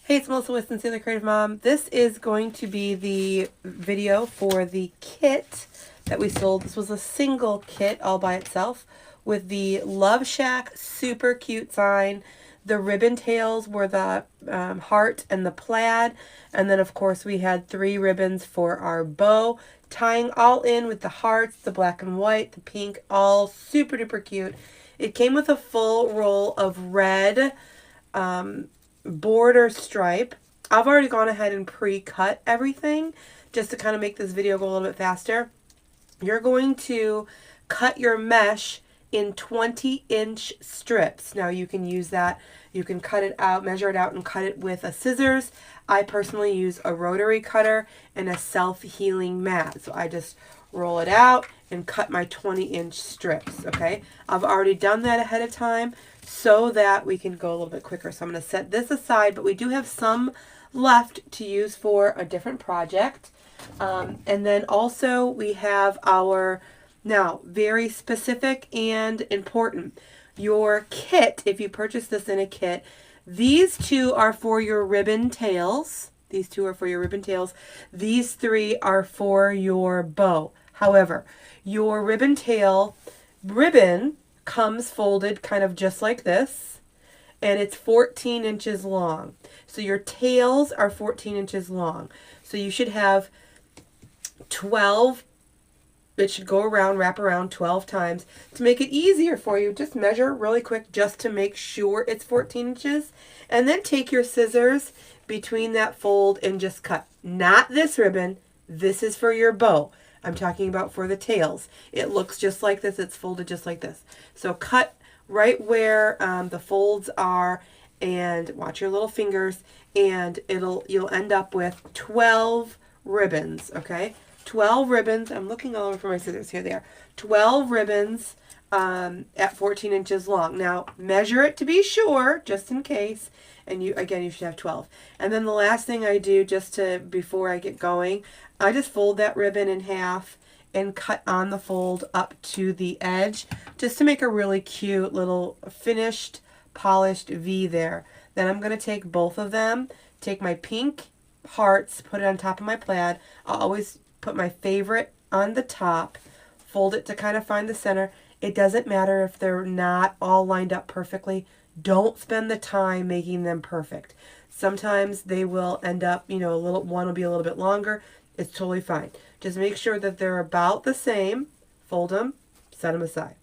Hey, it's Melissa with Sincerely Creative Mom. This is going to be the video for the kit that we sold. This was a single kit all by itself with the Love Shack super cute sign. The ribbon tails were the heart and the plaid. And then, of course, we had 3 ribbons for our bow, tying all in with the hearts, the black and white, the pink, all super duper cute. It came with a full roll of red border stripe. I've already gone ahead and pre-cut everything just to kind of make this video go a little bit faster. You're going to cut your mesh in 20-inch strips. Now you can use that. You can cut it out, measure it out, and cut it with a scissors. I personally use a rotary cutter and a self-healing mat. So I just roll it out and cut my 20-inch strips, okay? I've already done that ahead of time so that we can go a little bit quicker. So I'm going to set this aside, but we do have some left to use for a different project. And then also we have our, now, very specific and important, your kit. If you purchase this in a kit, these 2 are for your ribbon tails. These 2 are for your ribbon tails. These 3 are for your bow. However, your ribbon tail ribbon comes folded kind of just like this, and it's 14 inches long. So your tails are 14 inches long. So you should have 12, it should go around, wrap around 12 times. To make it easier for you, just measure really quick just to make sure it's 14 inches. And then take your scissors between that fold and just cut. Not this ribbon, this is for your bow. I'm talking about for the tails. It looks just like this. It's folded just like this. So cut right where the folds are, and watch your little fingers, and you'll end up with 12 ribbons, okay? 12 ribbons. I'm looking all over for my scissors. Here they are. 12 ribbons at 14 inches long. Now, measure it to be sure, just in case. And you should have 12. And then the last thing I do, before I get going, I just fold that ribbon in half and cut on the fold up to the edge, just to make a really cute little finished, polished V there. Then I'm going to take both of them, take my pink hearts, put it on top of my plaid. I'll always put my favorite on the top, fold it to kind of find the center. It doesn't matter if they're not all lined up perfectly. Don't spend the time making them perfect. Sometimes they will end up, one will be a little bit longer. It's totally fine. Just make sure that they're about the same. Fold them, set them aside.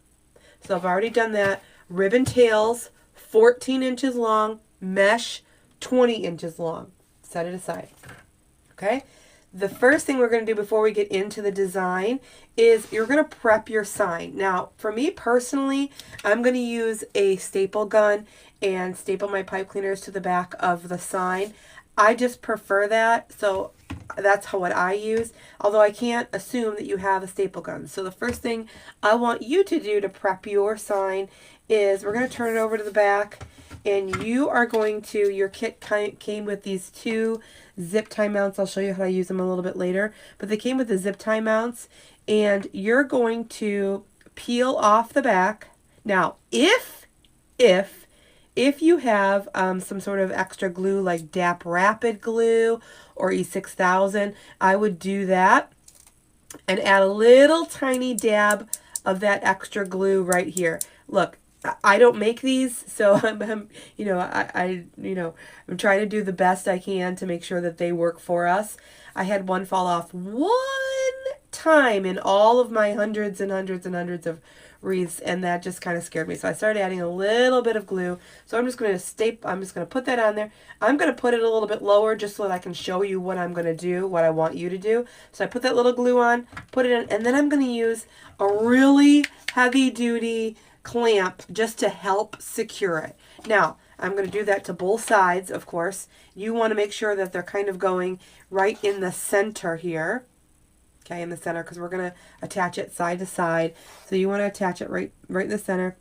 So I've already done that. Ribbon tails, 14 inches long, mesh, 20 inches long. Set it aside. Okay? The first thing we're going to do before we get into the design is you're going to prep your sign. Now, for me personally, I'm going to use a staple gun and staple my pipe cleaners to the back of the sign. I just prefer that, so that's what I use, although I can't assume that you have a staple gun. So the first thing I want you to do to prep your sign is we're going to turn it over to the back, and you are going to, your kit came with these 2 zip tie mounts. I'll show you how to use them a little bit later, but they came with the zip tie mounts, and you're going to peel off the back. Now, if you have some sort of extra glue like DAP Rapid Glue or E6000, I would do that and add a little tiny dab of that extra glue right here. Look, I don't make these, so I'm trying to do the best I can to make sure that they work for us. I had one fall off one time in all of my hundreds and hundreds and hundreds of wreaths, and that just kind of scared me. So I started adding a little bit of glue. So I'm just going to put that on there. I'm going to put it a little bit lower just so that I can show you what I'm going to do, what I want you to do. So I put that little glue on, put it in, and then I'm going to use a really heavy duty clamp just to help secure it. Now, I'm going to do that to both sides, of course. You want to make sure that they're kind of going right in the center here. Okay, in the center, because we're going to attach it side to side. So you want to attach it right in the center.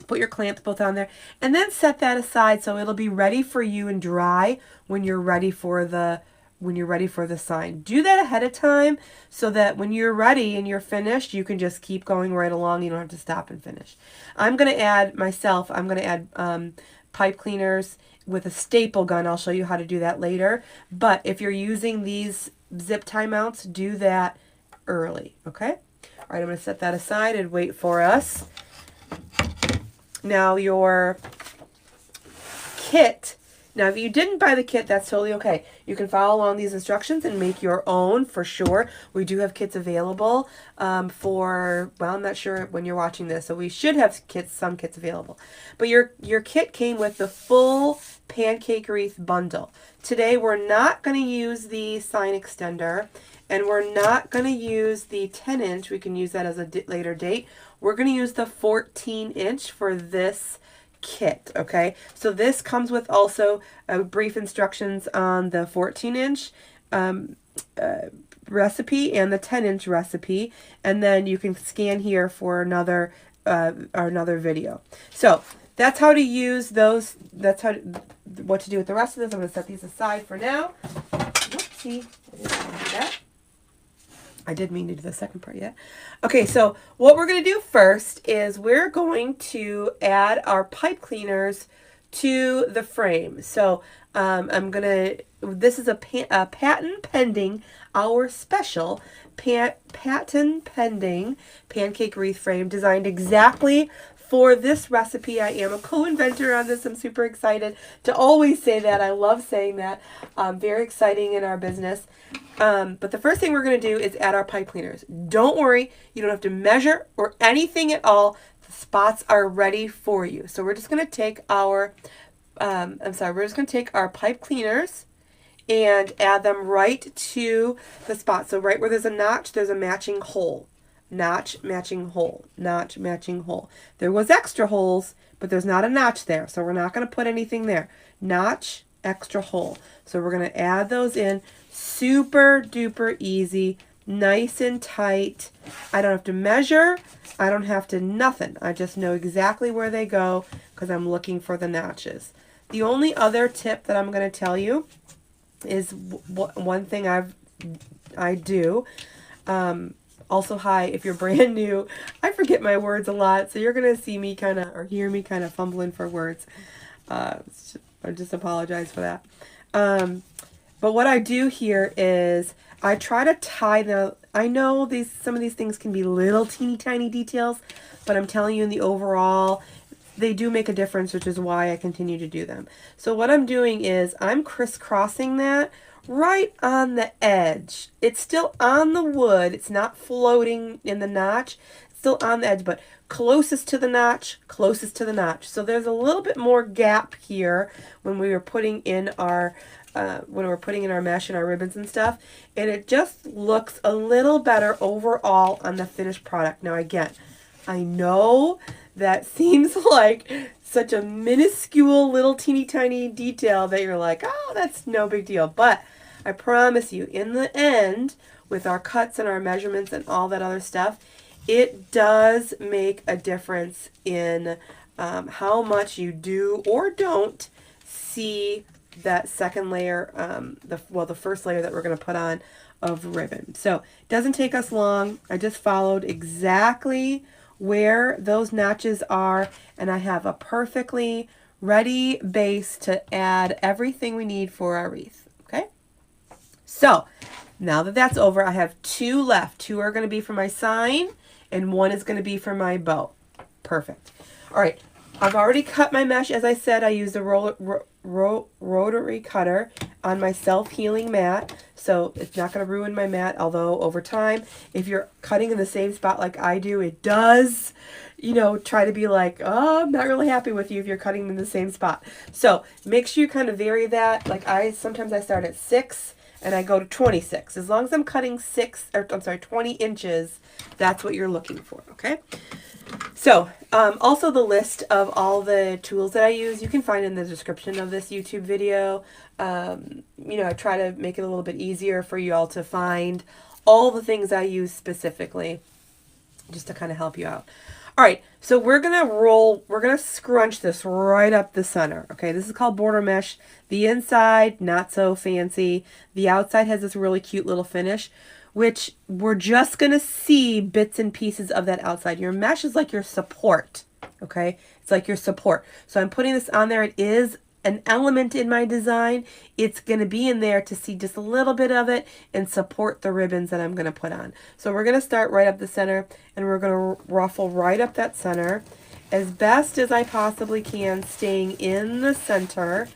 Put your clamps both on there, and then set that aside so it'll be ready for you and dry when you're ready for the sign. Do that ahead of time so that when you're ready and you're finished, you can just keep going right along. You don't have to stop and finish. I'm going to add pipe cleaners with a staple gun. I'll show you how to do that later. But if you're using these zip tie mounts, do that early, okay? All right, I'm going to set that aside and wait for us. Now your kit. Now, if you didn't buy the kit, that's totally okay. You can follow along these instructions and make your own for sure. We do have kits available for, well, I'm not sure when you're watching this, so we should have some kits available. But your kit came with the full Pancake Wreath bundle. Today, we're not going to use the sign extender, and we're not going to use the 10-inch. We can use that as a later date. We're going to use the 14-inch for this kit, okay? So this comes with also brief instructions on the 14-inch recipe and the 10-inch recipe, and then you can scan here for another video. So that's how to use those. That's what to do with the rest of this. I'm going to set these aside for now. Whoopsie, I didn't want to do that. I did mean to do the second part yet. Okay, so what we're going to do first is we're going to add our pipe cleaners to the frame. So this is a patent pending, our special patent pending pancake wreath frame designed exactly for this recipe. I am a co-inventor on this. I'm super excited to always say that. I love saying that. Very exciting in our business. But the first thing we're going to do is add our pipe cleaners. Don't worry, you don't have to measure or anything at all. The spots are ready for you. So we're just going to take our, we're just going to take our pipe cleaners and add them right to the spot. So right where there's a notch, there's a matching hole. Notch, matching hole, notch, matching hole. There was extra holes, but there's not a notch there, so we're not going to put anything there. Notch, extra hole. So we're going to add those in. Super duper easy, nice and tight. I don't have to measure. I don't have to nothing. I just know exactly where they go because I'm looking for the notches. The only other tip that I'm going to tell you is one thing I do. Also, hi, if you're brand new, I forget my words a lot, so you're going to see me kind of, or hear me kind of fumbling for words. I just apologize for that. But what I do here is I try to tie the, I know some of these things can be little teeny tiny details, but I'm telling you in the overall, they do make a difference, which is why I continue to do them. So what I'm doing is I'm crisscrossing that right on the edge. It's still on the wood. It's not floating in the notch. It's still on the edge, but closest to the notch, closest to the notch. So there's a little bit more gap here when we were putting in our mesh and our ribbons and stuff, and it just looks a little better overall on the finished product. Now again, I know that seems like such a minuscule little teeny tiny detail that you're like, oh, that's no big deal. But I promise you, in the end, with our cuts and our measurements and all that other stuff, it does make a difference in how much you do or don't see that second layer, the first layer that we're going to put on of ribbon. So it doesn't take us long. I just followed exactly where those notches are, and I have a perfectly ready base to add everything we need for our wreath. Okay, so now that that's over, I have two left. Two are going to be for my sign and one is going to be for my bow. Perfect. All right, I've already cut my mesh. As I said, I used a rotary cutter on my self-healing mat, so it's not going to ruin my mat, although over time, if you're cutting in the same spot like I do, it does, try to be like, oh, I'm not really happy with you if you're cutting in the same spot. So make sure you kind of vary that. Like sometimes I start at 6 and I go to 26. As long as I'm cutting 20 inches, that's what you're looking for, okay? So, also the list of all the tools that I use, you can find in the description of this YouTube video. I try to make it a little bit easier for you all to find all the things I use specifically, just to kind of help you out. All right, so we're going to scrunch this right up the center. Okay, this is called border mesh. The inside, not so fancy. The outside has this really cute little finish, which we're just going to see bits and pieces of that outside. Your mesh is like your support, okay? It's like your support. So I'm putting this on there. It is an element in my design, it's going to be in there to see just a little bit of it and support the ribbons that I'm going to put on. So we're going to start right up the center, and we're going to ruffle right up that center as best as I possibly can, staying in the center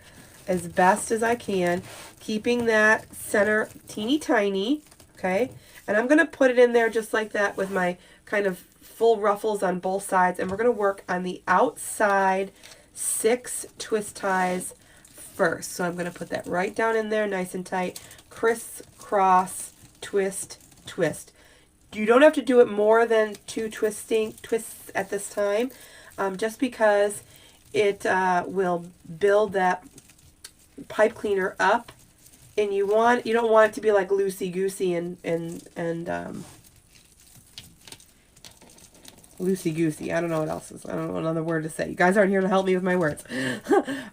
as best as I can, keeping that center teeny tiny, okay? And I'm going to put it in there just like that with my kind of full ruffles on both sides, and we're going to work on the outside 6 twist ties first. So I'm going to put that right down in there nice and tight, crisscross, twist, twist. You don't have to do it more than 2 twists at this time, just because it will build that pipe cleaner up, and you don't want it to be like loosey-goosey and loosey-goosey. I don't know what else is. I don't know another word to say. You guys aren't here to help me with my words.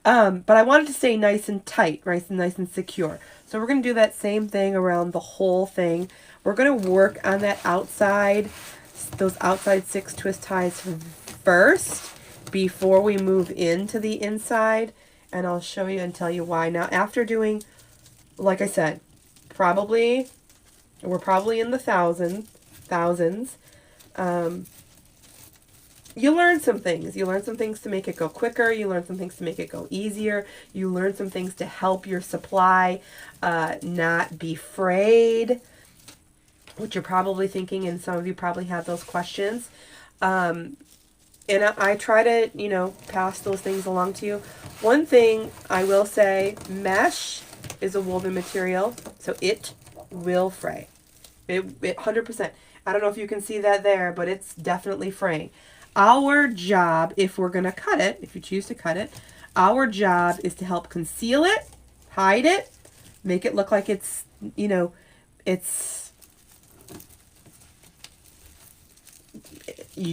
But I want it to stay nice and tight, right? Nice and secure. So we're going to do that same thing around the whole thing. We're going to work on that outside, those outside 6 twist ties first before we move into the inside. And I'll show you and tell you why. Now, after doing, like I said, we're probably in the thousands. You learn some things. You learn some things to make it go quicker. You learn some things to make it go easier. You learn some things to help your supply not be frayed, which you're probably thinking, and some of you probably have those questions. And I try to, pass those things along to you. One thing I will say, mesh is a woven material, so it will fray. It 100%. I don't know if you can see that there, but it's definitely fraying. Our job, if we're going to cut it, if you choose to cut it, our job is to help conceal it, hide it, make it look like it's, you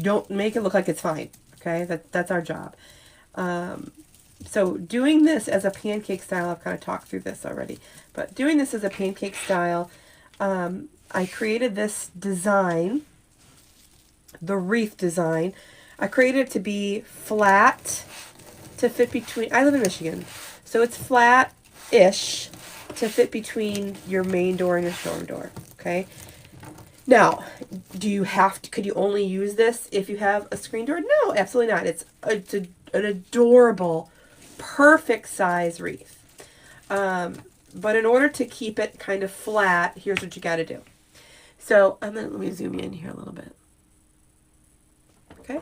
don't make it look like it's fine, okay? That's our job. So doing this as a pancake style, I've kind of talked through this already, but doing this as a pancake style, I created this design, the wreath design. I created it to be flat, to fit between, I live in Michigan, so it's flat-ish to fit between your main door and your showroom door, okay? Now, could you only use this if you have a screen door? No, absolutely not. It's an adorable, perfect size wreath. But in order to keep it kind of flat, here's what you got to do. So, let me zoom in here a little bit. Okay,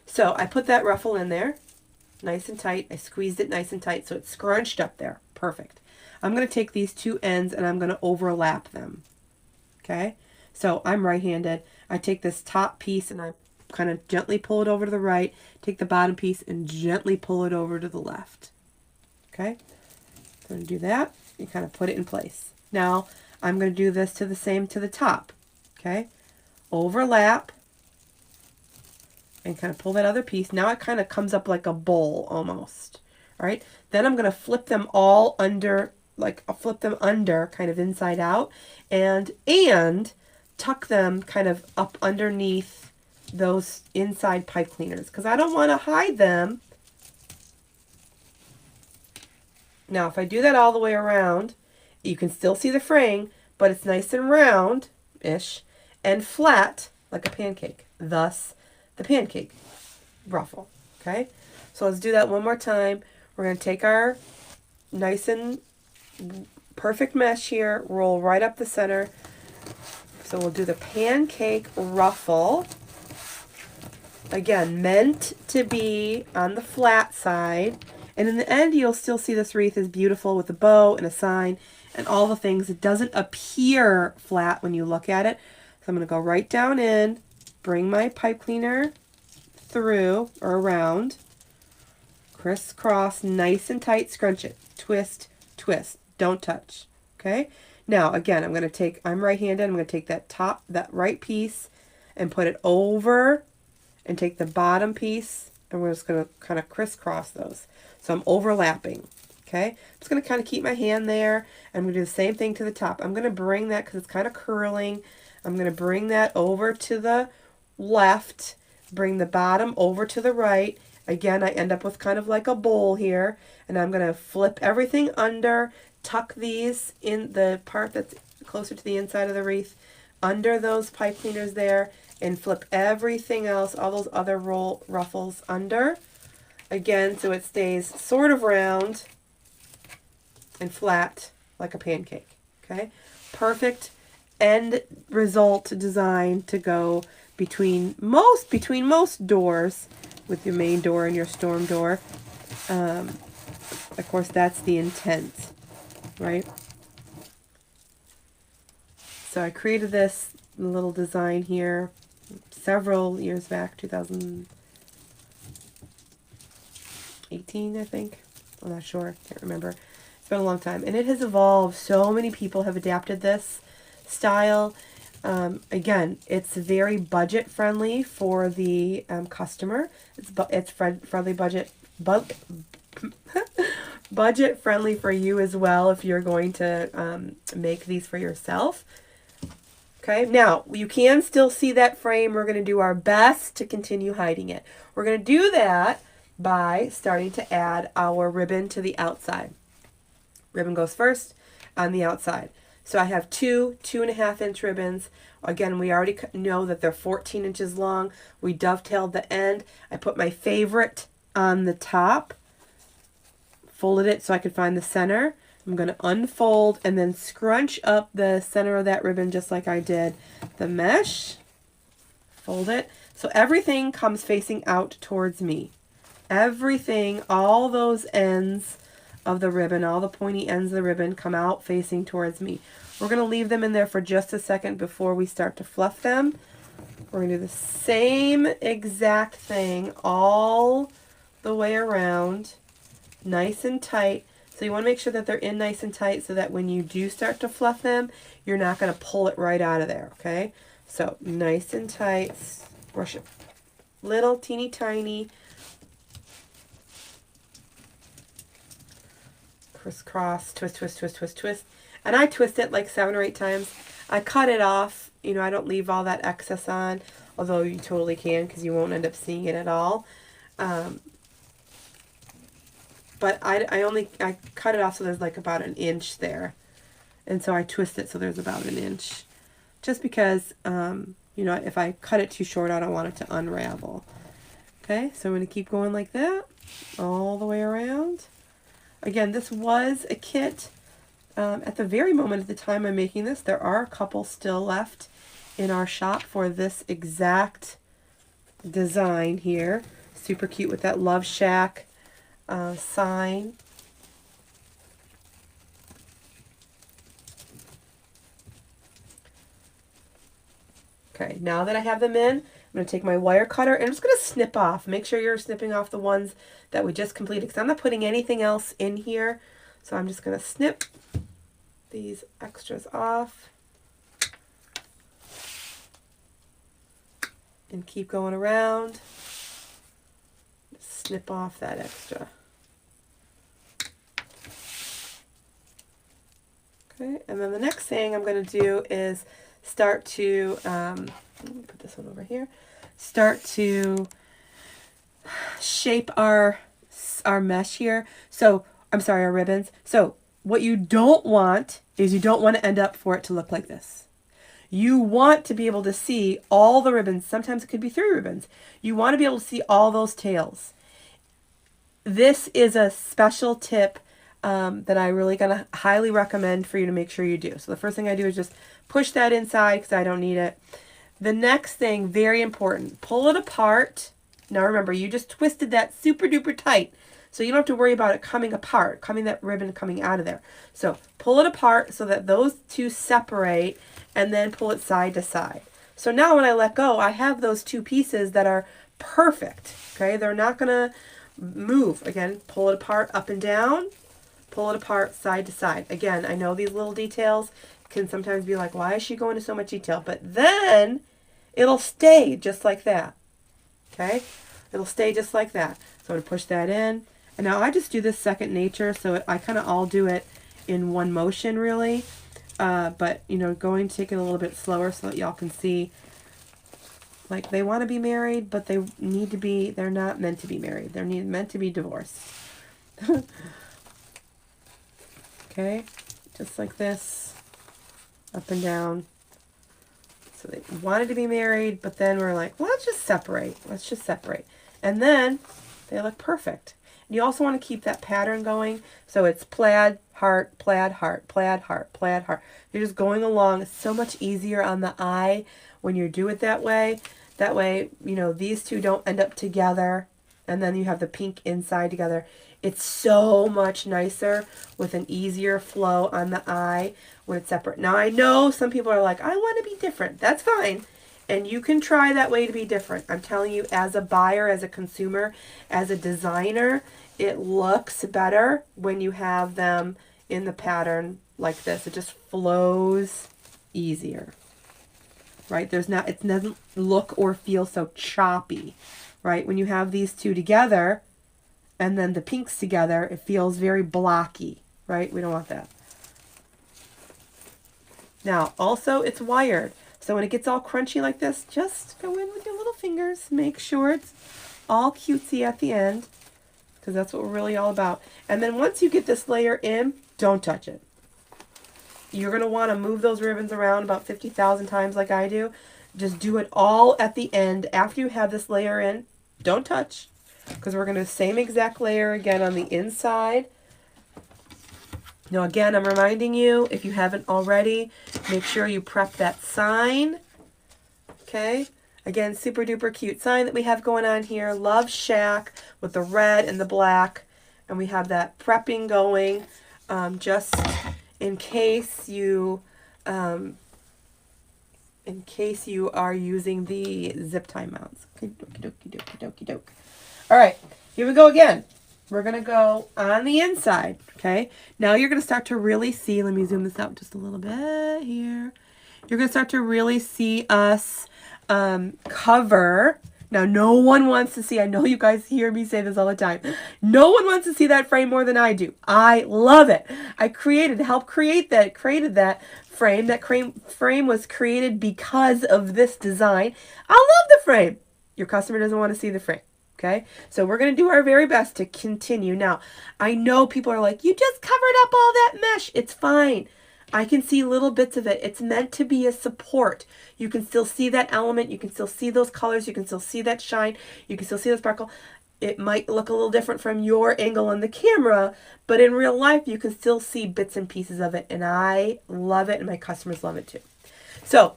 so I put that ruffle in there, nice and tight. I squeezed it nice and tight, so it's scrunched up there. Perfect. I'm going to take these 2 ends and I'm going to overlap them. Okay, so I'm right-handed. I take this top piece and I kind of gently pull it over to the right, take the bottom piece and gently pull it over to the left. Okay, so I'm going to do that. You kind of put it in place. Now, I'm going to do this to the top. Okay, overlap and kind of pull that other piece. Now it kind of comes up like a bowl almost. All right, then I'm going to flip them all under, I'll flip them under kind of inside out and tuck them kind of up underneath those inside pipe cleaners because I don't want to hide them. Now, if I do that all the way around, you can still see the fraying, but it's nice and round-ish and flat like a pancake. Thus, the pancake ruffle. Okay? So let's do that one more time. We're going to take our nice and perfect mesh here, roll right up the center. So we'll do the pancake ruffle. Again, meant to be on the flat side. And in the end, you'll still see this wreath is beautiful with a bow and a sign and all the things. It doesn't appear flat when you look at it. So I'm going to go right down in, bring my pipe cleaner through or around, crisscross, nice and tight, scrunch it, twist, twist, don't touch. Okay? Now, again, I'm right-handed, I'm going to take that right piece and put it over and take the bottom piece and we're just going to kind of crisscross those. So I'm overlapping. Okay? I'm just going to kind of keep my hand there. I'm going to do the same thing to the top. I'm going to bring that, because it's kind of curling, I'm going to bring that over to the left, bring the bottom over to the right, Again, I end up with kind of like a bowl here, and I'm going to flip everything under, tuck these in the part that's closer to the inside of the wreath, under those pipe cleaners there, and flip everything else, all those other ruffles under. Again, so it stays sort of round and flat like a pancake. Okay, perfect end result design to go between most doors, with your main door and your storm door. Of course, that's the intent, right? So I created this little design here several years back, 2018, I think. I'm not sure. Can't remember. It's been a long time. And it has evolved. So many people have adapted this style. Again, it's very budget friendly for the customer. It's friendly budget friendly for you as well if you're going to make these for yourself. Okay, now you can still see that frame. We're going to do our best to continue hiding it. We're going to do that by starting to add our ribbon to the outside. Ribbon goes first on the outside. So I have two 2.5-inch ribbons. Again, we already know that they're 14 inches long. We dovetailed the end. I put my favorite on the top, folded it so I could find the center. I'm going to unfold and then scrunch up the center of that ribbon just like I did the mesh. Fold it. So everything comes facing out towards me. Everything, all those ends of the ribbon, all the pointy ends of the ribbon come out facing towards me. We're going to leave them in there for just a second before we start to fluff them. We're going to do the same exact thing all the way around, nice and tight. So you want to make sure that they're in nice and tight so that when you do start to fluff them, you're not going to pull it right out of there, okay? So nice and tight, brush it little teeny tiny, crisscross, twist, twist, twist, twist, twist. And I twist it like 7 or 8 times. I cut it off. You know, I don't leave all that excess on, although you totally can because you won't end up seeing it at all. But I cut it off so there's like about 1 inch there. And so I twist it so there's about 1 inch. Just because, you know, if I cut it too short, I don't want it to unravel. Okay, so I'm going to keep going like that all the way around. Again, this was a kit. At the very moment at the time I'm making this, there are a couple still left in our shop for this exact design here. Super cute with that Love Shack sign. Okay, now that I have them in, I'm going to take my wire cutter and I'm just going to snip off. Make sure you're snipping off the ones that we just completed because I'm not putting anything else in here. So I'm just going to snip these extras off and keep going around. Snip off that extra. Okay, and then the next thing I'm going to do is start to, let me put this one over here, start to shape our mesh here. So, I'm sorry, our ribbons. So, what you don't want is you don't want to end up for it to look like this. You want to be able to see all the ribbons. Sometimes it could be 3 ribbons. You want to be able to see all those tails. This is a special tip that I really gonna highly recommend for you to make sure you do. So the first thing I do is just push that inside because I don't need it. The next thing, very important, pull it apart. Now remember, you just twisted that super duper tight. So you don't have to worry about it coming apart, that ribbon coming out of there. So pull it apart so that those two separate and then pull it side to side. So now when I let go, I have those 2 pieces that are perfect. Okay, they're not gonna move. Again, pull it apart up and down, pull it apart side to side. Again, I know these little details can sometimes be like, why is she going into so much detail? But then it'll stay just like that. Okay, it'll stay just like that. So I'm gonna push that in. And now I just do this second nature, so I kind of all do it in one motion take it a little bit slower so that y'all can see like they want to be married, but they're not meant to be married. They're meant to be divorced. Okay, just like this, up and down. So they wanted to be married, but then we're like, well, let's just separate. Let's just separate. And then they look perfect. And you also want to keep that pattern going. So it's plaid, heart, plaid, heart, plaid, heart, plaid, heart. You're just going along. It's so much easier on the eye when you do it that way. That way, you know, these two don't end up together. And then you have the pink inside together. It's so much nicer with an easier flow on the eye when it's separate. Now, I know some people are like, I want to be different. That's fine. And you can try that way to be different. I'm telling you, as a buyer, as a consumer, as a designer, it looks better when you have them in the pattern like this. It just flows easier, right? It doesn't look or feel so choppy, right? When you have these two together, and then the pinks together, it feels very blocky, right? We don't want that. Now, also, it's wired. So when it gets all crunchy like this, just go in with your little fingers. Make sure it's all cutesy at the end, because that's what we're really all about. And then once you get this layer in, don't touch it. You're going to want to move those ribbons around about 50,000 times like I do. Just do it all at the end. After you have this layer in, don't touch. Because we're going to do the same exact layer again on the inside. Now again, I'm reminding you, if you haven't already, make sure you prep that sign. Okay? Again, super duper cute sign that we have going on here. Love Shack with the red and the black. And we have that prepping going just in case you are using the zip tie mounts. Okay, dokie doke. All right, here we go again. We're going to go on the inside, okay? Now you're going to start to really see, let me zoom this out just a little bit here. You're going to start to really see us cover. Now, no one wants to see, I know you guys hear me say this all the time. No one wants to see that frame more than I do. I love it. I helped create that frame. That frame was created because of this design. I love the frame. Your customer doesn't want to see the frame. Okay, so we're going to do our very best to continue. Now, I know people are like, you just covered up all that mesh. It's fine. I can see little bits of it. It's meant to be a support. You can still see that element. You can still see those colors. You can still see that shine. You can still see the sparkle. It might look a little different from your angle on the camera, but in real life, you can still see bits and pieces of it, and I love it, and my customers love it too. So,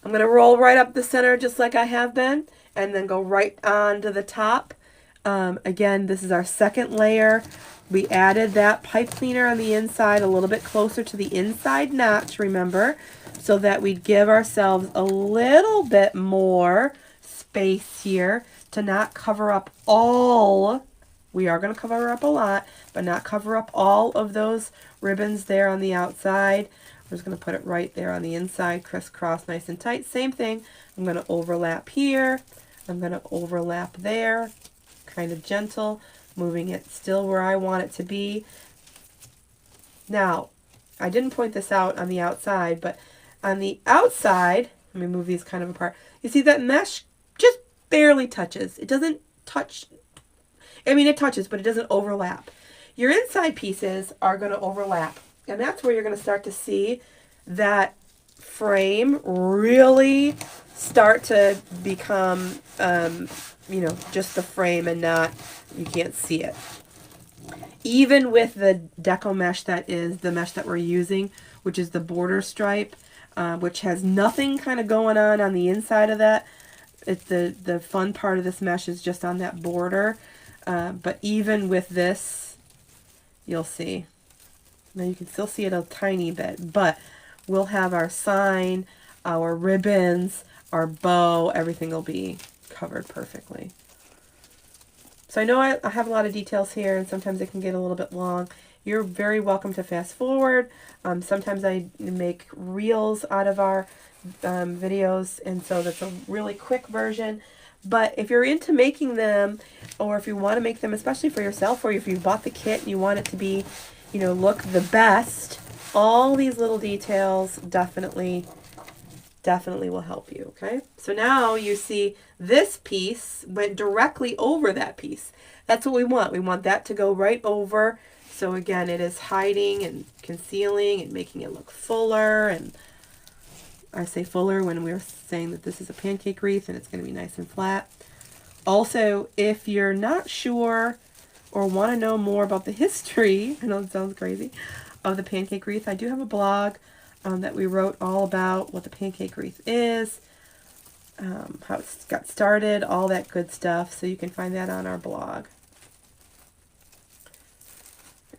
I'm going to roll right up the center just like I have been, and then go right on to the top. Again, this is our second layer. We added that pipe cleaner on the inside a little bit closer to the inside notch, remember, so that we'd give ourselves a little bit more space here to not cover up all. We are going to cover up a lot, but not cover up all of those ribbons there on the outside. We're just going to put it right there on the inside, crisscross, nice and tight. Same thing. I'm going to overlap here. I'm going to overlap there, kind of gentle, moving it still where I want it to be. Now, I didn't point this out on the outside, but on the outside, let me move these kind of apart. You see that mesh just barely touches. It doesn't touch. I mean, it touches, but it doesn't overlap. Your inside pieces are going to overlap, and that's where you're going to start to see that frame really start to become, you know, just the frame and not, you can't see it. Even with the Deco Mesh, that is the mesh that we're using, which is the border stripe, which has nothing kind of going on the inside of that. It's the fun part of this mesh is just on that border. But even with this, you'll see. Now you can still see it a tiny bit, but we'll have our sign, our ribbons, our bow, everything will be covered perfectly. So I know I have a lot of details here, and sometimes it can get a little bit long. You're very welcome to fast forward. Sometimes I make reels out of our videos, and so that's a really quick version. But if you're into making them, or if you want to make them especially for yourself, or if you bought the kit and you want it to be, you know, look the best, all these little details definitely definitely will help you, okay? So now you see this piece went directly over that piece. That's what we want. We want that to go right over. So again, it is hiding and concealing and making it look fuller. And I say fuller when we were saying that this is a pancake wreath and it's going to be nice and flat. Also, if you're not sure or want to know more about the history, I know it sounds crazy, of the pancake wreath, I do have a blog that we wrote all about what the pancake wreath is, how it got started, all that good stuff. So you can find that on our blog.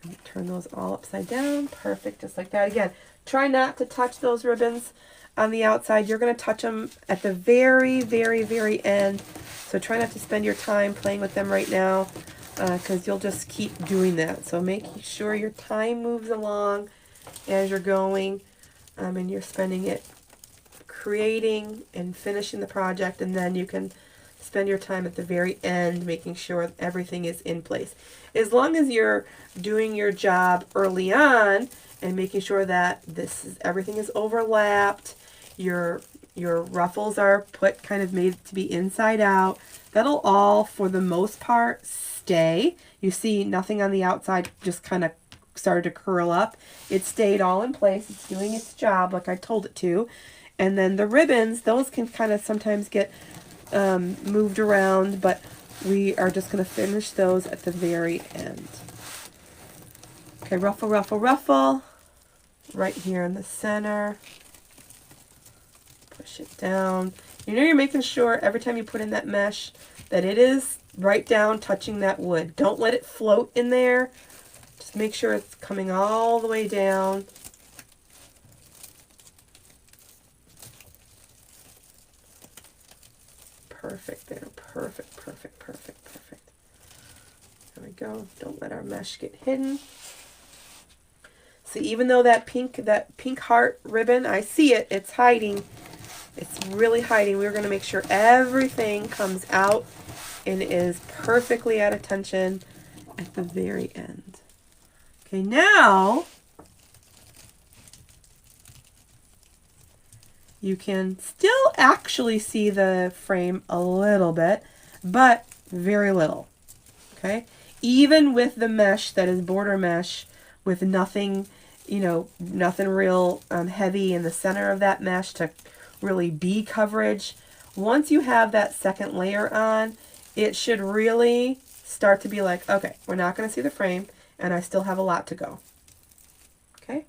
And turn those all upside down. Perfect, just like that. Again, try not to touch those ribbons on the outside. You're going to touch them at the very, very, very end. So try not to spend your time playing with them right now, because you'll just keep doing that. So make sure your time moves along as you're going, and you're spending it creating and finishing the project, and then you can spend your time at the very end making sure everything is in place. As long as you're doing your job early on and making sure that everything is overlapped, your ruffles are kind of made to be inside out, that'll all, for the most part, stay. You see nothing on the outside just kind of started to curl up. It stayed all in place. It's doing its job like I told it to. And then the ribbons, those can kind of sometimes get moved around, but we are just going to finish those at the very end. Okay, ruffle, ruffle, ruffle. Right here in the center. Push it down. You know, you're making sure every time you put in that mesh that it is right down touching that wood. Don't let it float in there. Just make sure it's coming all the way down. Perfect there. Perfect, perfect, perfect, perfect. There we go. Don't let our mesh get hidden. See, even though that pink heart ribbon, I see it, it's hiding. It's really hiding. We're going to make sure everything comes out and is perfectly at attention at the very end. Okay, now you can still actually see the frame a little bit, but very little. Okay, even with the mesh that is border mesh with nothing, nothing real heavy in the center of that mesh to really be coverage. Once you have that second layer on, it should really start to be like, okay, we're not going to see the frame, and I still have a lot to go. Okay,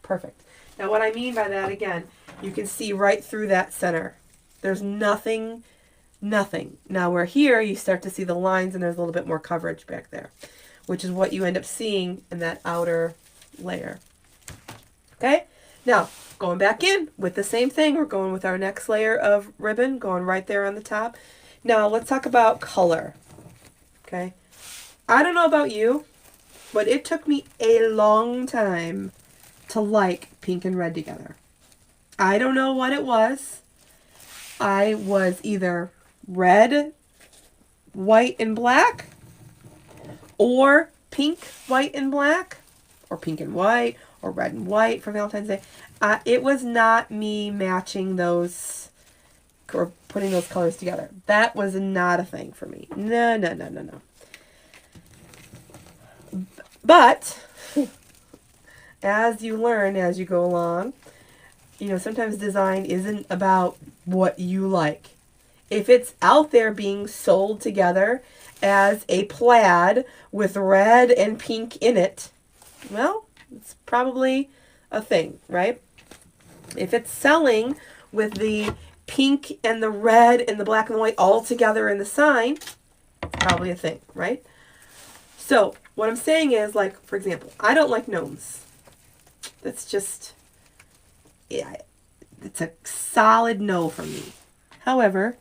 perfect. Now what I mean by that, again, you can see right through that center. There's nothing. Now where here you start to see the lines and there's a little bit more coverage back there, which is what you end up seeing in that outer layer. Okay, now going back in with the same thing, we're going with our next layer of ribbon, going right there on the top. Now let's talk about color. Okay, I don't know about you, but it took me a long time to like pink and red together. I don't know what it was. I was either red, white, and black, or pink, white, and black, or pink and white, or red and white for Valentine's Day. It was not me matching those or putting those colors together. That was not a thing for me. No. But as you learn, as you go along, sometimes design isn't about what you like. If it's out there being sold together as a plaid with red and pink in it, well, it's probably a thing, right? If it's selling with the pink and the red and the black and the white all together in the sign, probably a thing, right? So what I'm saying is, like, for example, I don't like gnomes. That's just, yeah, it's a solid no for me. However,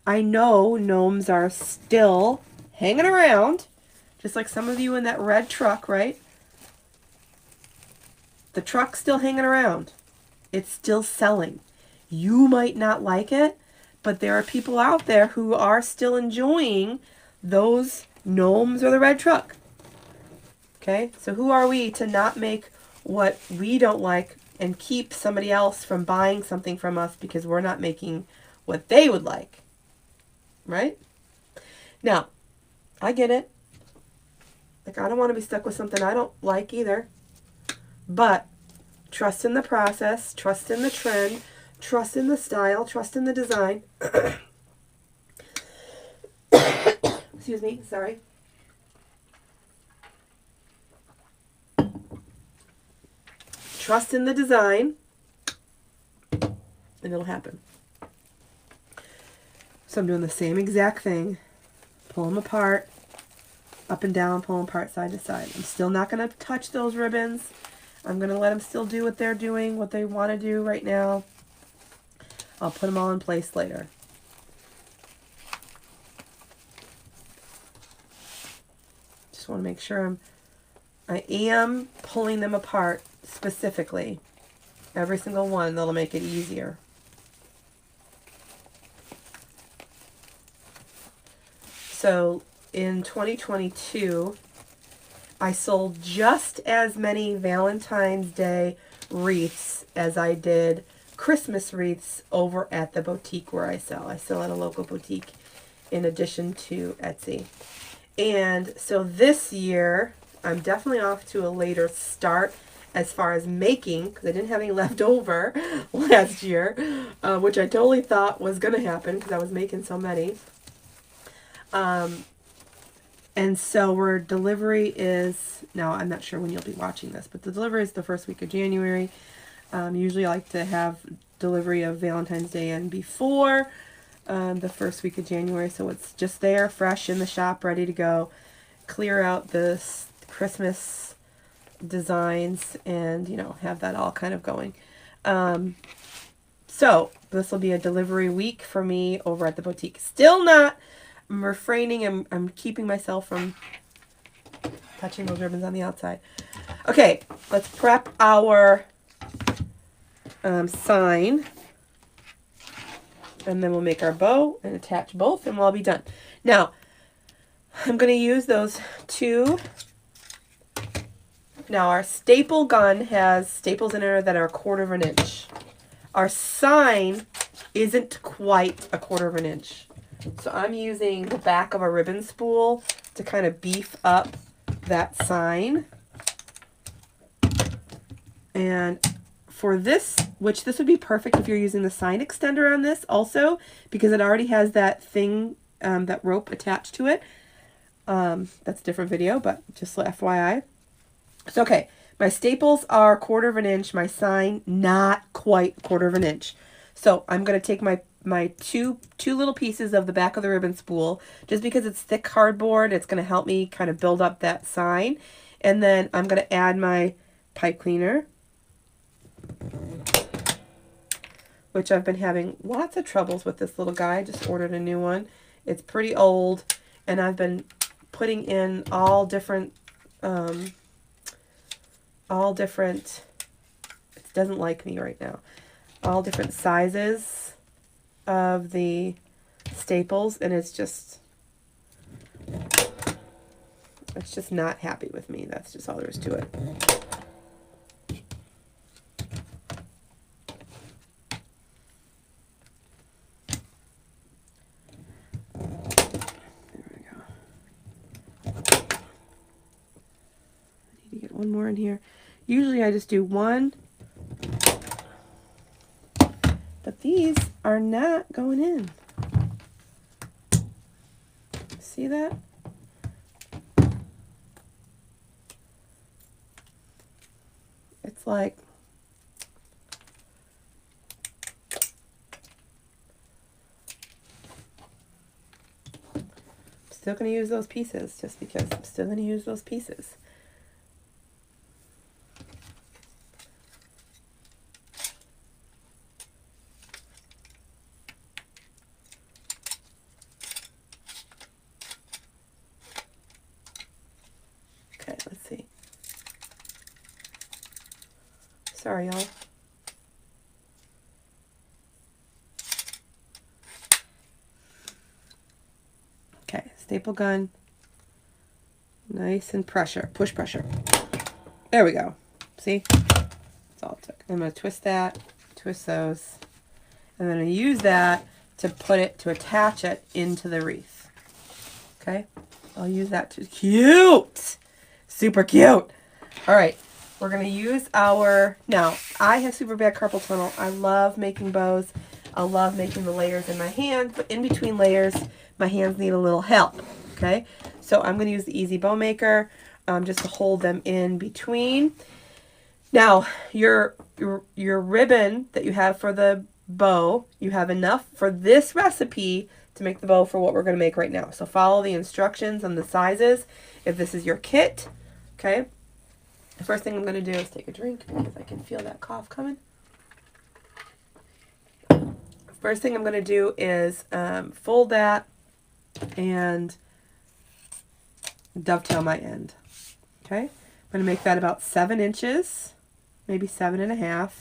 I know gnomes are still hanging around, just like some of you in that red truck, right? The truck's still hanging around. It's still selling. You might not like it, but there are people out there who are still enjoying those gnomes or the red truck. Okay, so who are we to not make what we don't like and keep somebody else from buying something from us because we're not making what they would like. Right? Now, I get it. Like, I don't want to be stuck with something I don't like either. But trust in the process, trust in the trend, trust in the style, trust in the design. Excuse me, sorry. Trust in the design, and it'll happen. So I'm doing the same exact thing. Pull them apart, up and down, pull them apart side to side. I'm still not going to touch those ribbons. I'm going to let them still do what they're doing, what they want to do right now. I'll put them all in place later. Just want to make sure I am pulling them apart specifically. Every single one, that'll make it easier. So in 2022, I sold just as many Valentine's Day wreaths as I did Christmas wreaths over at the boutique where I sell. I sell at a local boutique in addition to Etsy. And so this year, I'm definitely off to a later start as far as making, because I didn't have any left over last year, which I totally thought was going to happen because I was making so many. And so our delivery is, now I'm not sure when you'll be watching this, but the delivery is the first week of January. Usually I like to have delivery of Valentine's Day and before the first week of January, so it's just there, fresh in the shop, ready to go. Clear out the Christmas designs and, you know, have that all kind of going. So this will be a delivery week for me over at the boutique. Still not, I'm refraining, I'm keeping myself from touching those ribbons on the outside. Okay, let's prep our sign, and then we'll make our bow and attach both, and we'll all be done. Now, I'm going to use those two. Now, our staple gun has staples in it that are 1/4 of an inch. Our sign isn't quite 1/4 of an inch. So I'm using the back of a ribbon spool to kind of beef up that sign. And for this, which this would be perfect if you're using the sign extender on this also, because it already has that thing, that rope attached to it. That's a different video, but just FYI. So, okay, my staples are 1/4 of an inch, my sign not quite 1/4 of an inch. So I'm going to take my two little pieces of the back of the ribbon spool, just because it's thick cardboard, it's going to help me kind of build up that sign. And then I'm going to add my pipe cleaner, which I've been having lots of troubles with this little guy. I just ordered a new one. It's pretty old, and I've been putting in all different, it doesn't like me right now, all different sizes of the staples, and it's just not happy with me. That's just all there is to it. One more in here. Usually I just do one, but these are not going in. See that? It's like, I'm still going to use those pieces just because I'm still going to use those pieces. Let's see. Sorry, y'all. Okay, staple gun. Nice and push pressure. There we go. See? That's all it took. I'm going to twist that, twist those, and then I'm going to use that to attach it into the wreath. Okay? I'll use that too. Cute! Super cute! Alright, we're going to use our... Now, I have super bad carpal tunnel. I love making bows. I love making the layers in my hands, but in between layers, my hands need a little help. Okay? So I'm going to use the Easy Bow Maker just to hold them in between. Now, your ribbon that you have for the bow, you have enough for this recipe to make the bow for what we're going to make right now. So follow the instructions on the sizes if this is your kit. Okay? The first thing I'm going to do is take a drink because I can feel that cough coming. First thing I'm going to do is fold that and dovetail my end. Okay? I'm going to make that about 7 inches, maybe 7.5,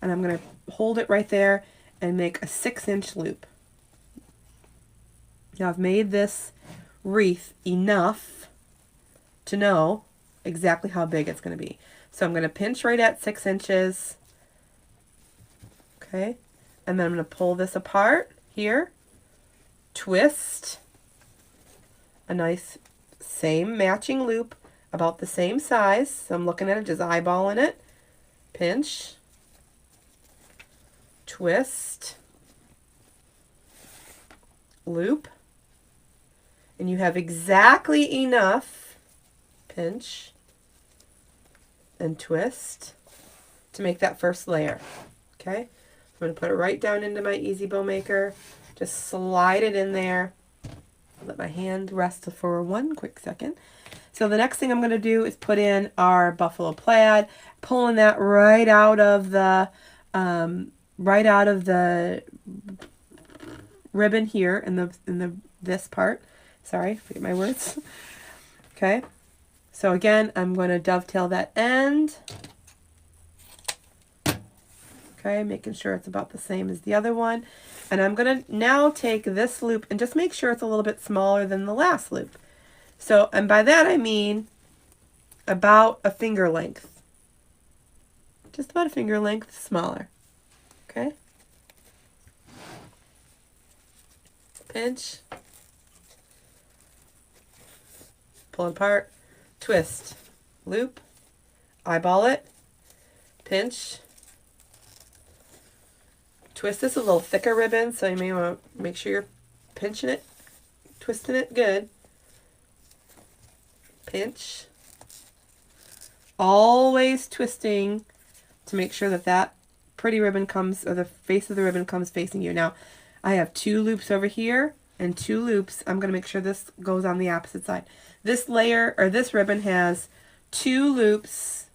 and I'm going to hold it right there and make a 6-inch loop. Now I've made this wreath enough to know exactly how big it's going to be. So I'm going to pinch right at 6 inches. Okay? And then I'm going to pull this apart here, twist, a nice same matching loop about the same size. So I'm looking at it, just eyeballing it, pinch, twist, loop, and you have exactly enough, pinch, and twist to make that first layer. Okay? I'm going to put it right down into my Easy Bow Maker. Just slide it in there. Let my hand rest for one quick second. So the next thing I'm going to do is put in our buffalo plaid, pulling that right out of the ribbon here in this part. Sorry, forget my words. Okay. So again, I'm going to dovetail that end. Okay, making sure it's about the same as the other one. And I'm going to now take this loop and just make sure it's a little bit smaller than the last loop. So, and by that I mean about a finger length. Just about a finger length smaller. Okay? Pinch. Pull apart. Twist. Loop. Eyeball it. Pinch. Twist this a little thicker ribbon, so you may want to make sure you're pinching it, twisting it good. Pinch. Always twisting to make sure that that pretty ribbon comes, or the face of the ribbon comes facing you. Now, I have 2 loops over here and 2 loops. I'm going to make sure this goes on the opposite side. This layer, or this ribbon, has 2 loops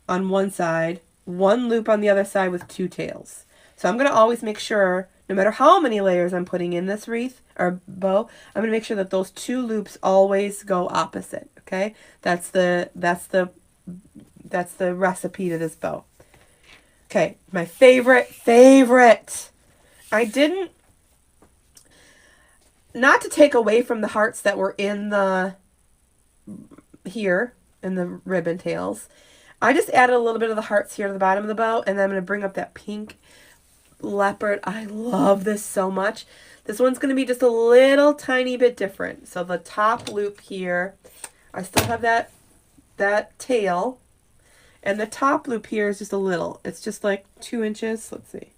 on one side, 1 loop on the other side with 2 tails. So I'm going to always make sure, no matter how many layers I'm putting in this wreath or bow, I'm going to make sure that those 2 loops always go opposite. Okay, that's the recipe to this bow. Okay, my favorite. I didn't, not to take away from the hearts that were in the here in the ribbon tails. I just added a little bit of the hearts here to the bottom of the bow, and then I'm going to bring up that pink leopard. I love this so much. This one's going to be just a little tiny bit different. So the top loop here, I still have that tail, and the top loop here is just a little. It's just like 2 inches. Let's see.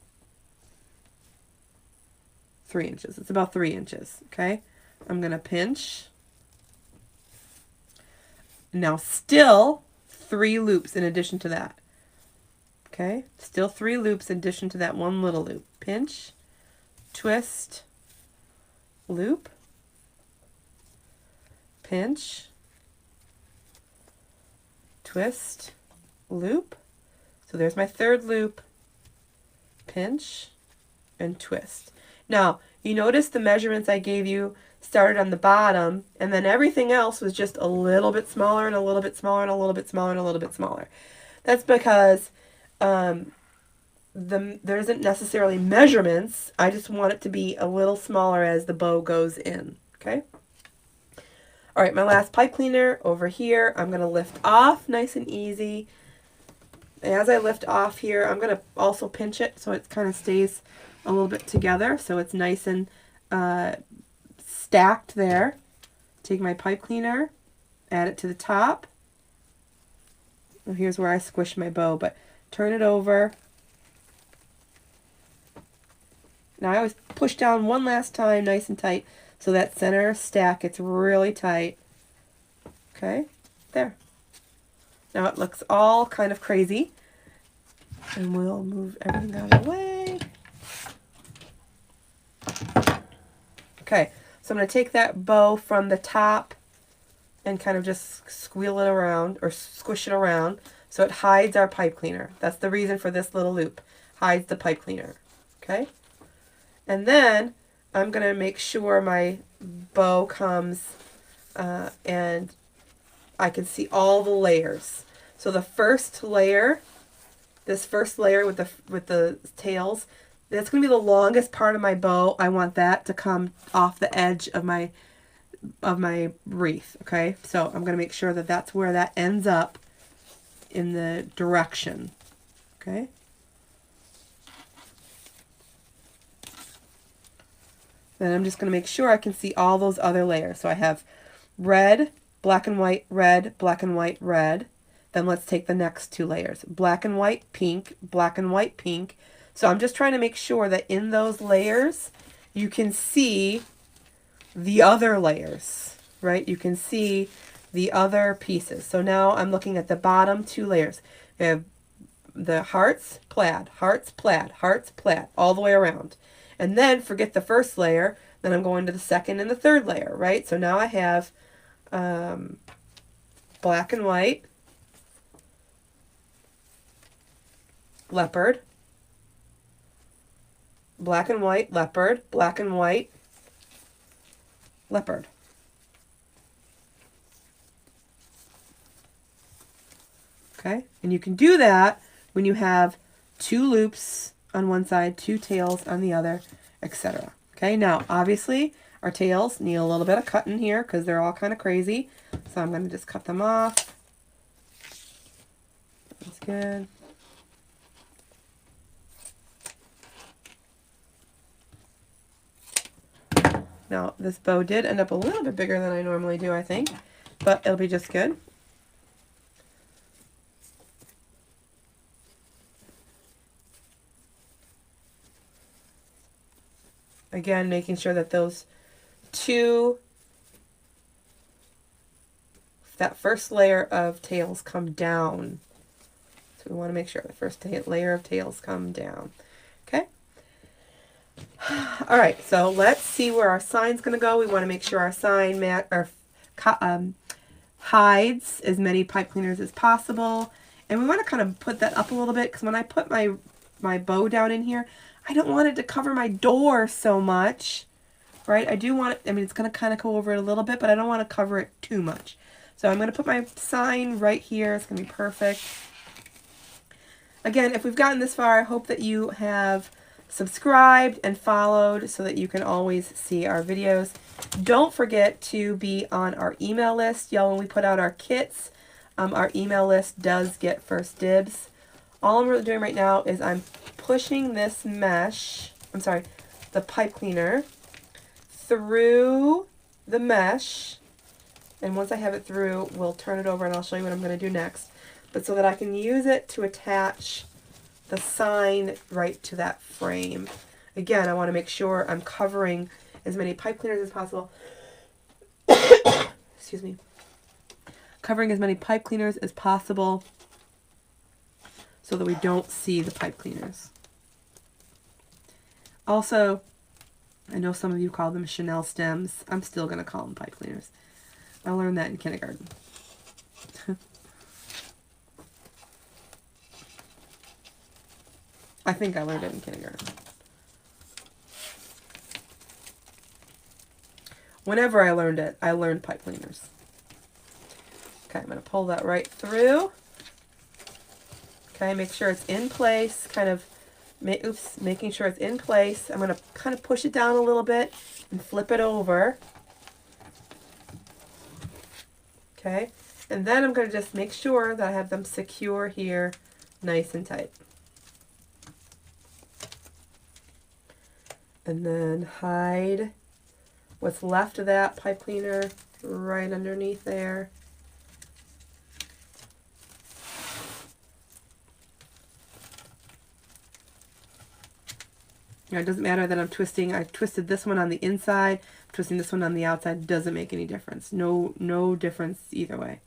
3 inches. It's about 3 inches. Okay. I'm going to pinch. Now still 3 loops in addition to that. Okay, still 3 loops in addition to that 1 little loop. Pinch, twist, loop, pinch, twist, loop. So there's my 3rd loop, pinch, and twist. Now, you notice the measurements I gave you started on the bottom, and then everything else was just a little bit smaller and a little bit smaller and a little bit smaller and a little bit smaller. That's because there isn't necessarily measurements. I just want it to be a little smaller as the bow goes in. Okay. All right, my last pipe cleaner over here. I'm going to lift off nice and easy. as I lift off here, I'm going to also pinch it so it kind of stays a little bit together, so it's nice and stacked there. Take my pipe cleaner, add it to the top. Well, here's where I squish my bow, but turn it over. Now I always push down one last time, nice and tight, so that center stack gets really tight. Okay, there. Now it looks all kind of crazy, and we'll move everything out of the way. Okay, so I'm going to take that bow from the top and kind of just squeal it around, or squish it around, so it hides our pipe cleaner. That's the reason for this little loop. Hides the pipe cleaner. Okay? And then I'm going to make sure my bow comes and I can see all the layers. So the first layer, this first layer with the tails, that's going to be the longest part of my bow. I want that to come off the edge of my wreath. Okay, so I'm going to make sure that that's where that ends up in the direction. Okay. Then I'm just going to make sure I can see all those other layers. So I have red, black and white, red, black and white, red. Then let's take the next two layers. Black and white, pink, black and white, pink. So I'm just trying to make sure that in those layers you can see the other layers, right? You can see the other pieces. So now I'm looking at the bottom two layers. We have the hearts, plaid, hearts, plaid, hearts, plaid, all the way around. And then forget the first layer, then I'm going to the second and the third layer, right? So now I have black and white, leopard, black and white, leopard, black and white, leopard. Okay, and you can do that when you have two loops on one side, two tails on the other, etc. Okay, now obviously our tails need a little bit of cutting here because they're all kind of crazy. So I'm going to just cut them off. That's good. Now this bow did end up a little bit bigger than I normally do, I think, but it'll be just good. Again, making sure that those two, that first layer of tails come down. So we want to make sure the first layer of tails come down. Okay. All right, so let's see where our sign's going to go. We want to make sure our sign hides as many pipe cleaners as possible. And we want to kind of put that up a little bit because when I put my bow down in here, I don't want it to cover my door so much, right? I do want it, I mean, it's going to kind of go over it a little bit, but I don't want to cover it too much. So I'm going to put my sign right here. It's going to be perfect. Again, if we've gotten this far, I hope that you have subscribed and followed so that you can always see our videos. Don't forget to be on our email list. Y'all, when we put out our kits, our email list does get first dibs. All I'm really doing right now is I'm pushing this mesh, the pipe cleaner, through the mesh. And once I have it through, we'll turn it over and I'll show you what I'm going to do next. But so that I can use it to attach the sign right to that frame. Again, I want to make sure I'm covering as many pipe cleaners as possible. Excuse me. Covering as many pipe cleaners as possible so that we don't see the pipe cleaners. Also, I know some of you call them Chanel stems. I'm still going to call them pipe cleaners. I learned that in kindergarten. I think I learned it in kindergarten. Whenever I learned it, I learned pipe cleaners. Okay, I'm going to pull that right through. Okay, make sure it's in place, making sure it's in place. I'm going to kind of push it down a little bit and flip it over. Okay, and then I'm going to just make sure that I have them secure here nice and tight. And then hide what's left of that pipe cleaner right underneath there. You know, it doesn't matter that I'm twisting. I twisted this one on the inside, twisting this one on the outside. It doesn't make any difference. No difference either way.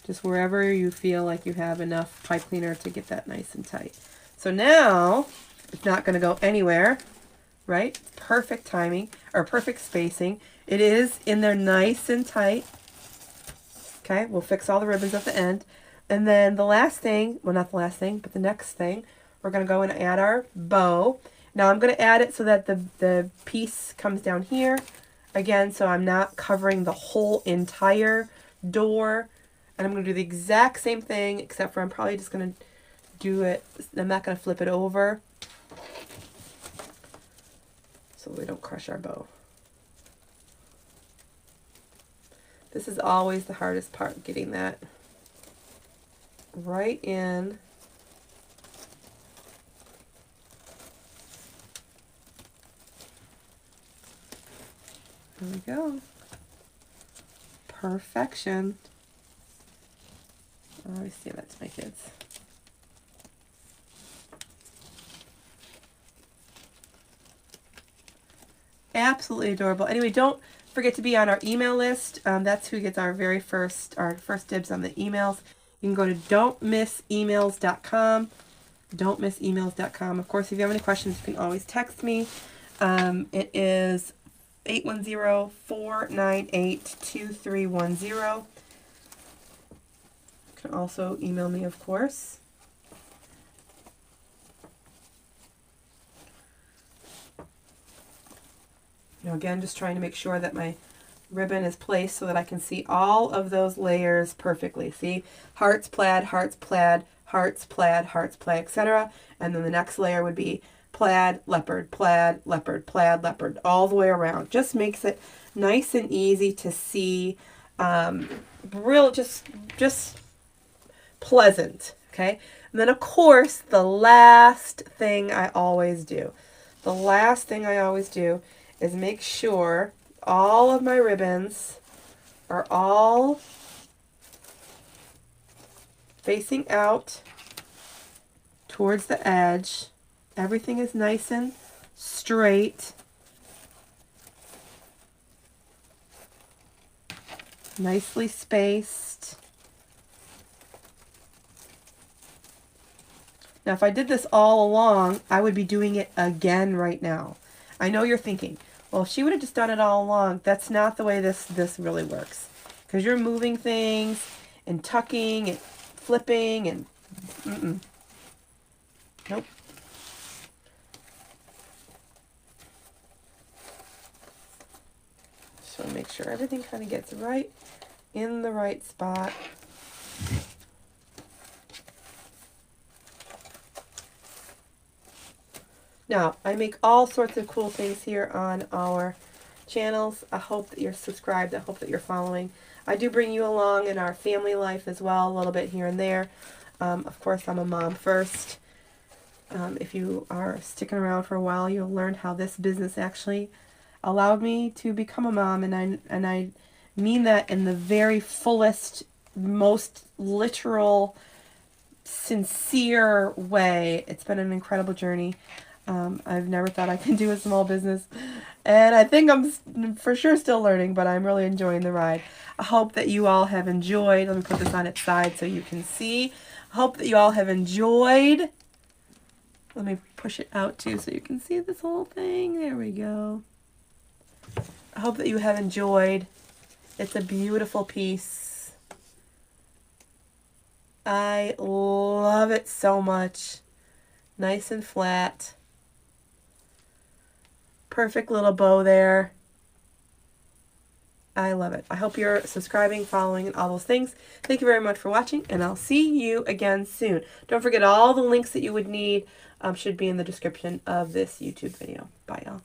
Just wherever you feel like you have enough pipe cleaner to get that nice and tight. So now it's not going to go anywhere, right? Perfect timing, or perfect spacing. It is in there nice and tight. Okay, we'll fix all the ribbons at the end. And then the last thing, well, not the last thing, but the next thing, we're going to go and add our bow. Now I'm going to add it so that the piece comes down here. Again, so I'm not covering the whole entire door. And I'm going to do the exact same thing, except for I'm probably just going to do it, I'm not going to flip it over so we don't crush our bow. This is always the hardest part, getting that right in. There we go. Perfection. I always say that to my kids. Absolutely adorable. Anyway, don't forget to be on our email list. That's who gets our first dibs on the emails. You can go to don'tmissemails.com. Don'tmissemails.com. Of course, if you have any questions, you can always text me. It is 810-498-2310. You can also email me, of course. Now again, just trying to make sure that my ribbon is placed so that I can see all of those layers perfectly. See, hearts, plaid, hearts, plaid, hearts, plaid, hearts, plaid, etc. And then the next layer would be plaid, leopard, plaid, leopard, plaid, leopard, all the way around. Just makes it nice and easy to see. Just pleasant. Okay. And then of course, the last thing I always do is make sure all of my ribbons are all facing out towards the edge. Everything is nice and straight. Nicely spaced. Now, if I did this all along, I would be doing it again right now. I know you're thinking, well, if she would have just done it all along, that's not the way this really works. Because you're moving things and tucking and flipping and nope. So make sure everything kind of gets right in the right spot. Now, I make all sorts of cool things here on our channels. I hope that you're subscribed. I hope that you're following. I do bring you along in our family life as well, a little bit here and there. Of course, I'm a mom first. If you are sticking around for a while, you'll learn how this business actually allowed me to become a mom, and I mean that in the very fullest, most literal, sincere way. It's been an incredible journey. I've never thought I could do a small business, and I think I'm for sure still learning, but I'm really enjoying the ride. I hope that you all have enjoyed. Let me put this on its side so you can see. I hope that you all have enjoyed. Let me push it out too so you can see this whole thing. There we go. I hope that you have enjoyed. It's a beautiful piece. I love it so much. Nice and flat. Perfect little bow there. I love it. I hope you're subscribing, following, and all those things. Thank you very much for watching, and I'll see you again soon. Don't forget all the links that you would need should be in the description of this YouTube video. Bye, y'all.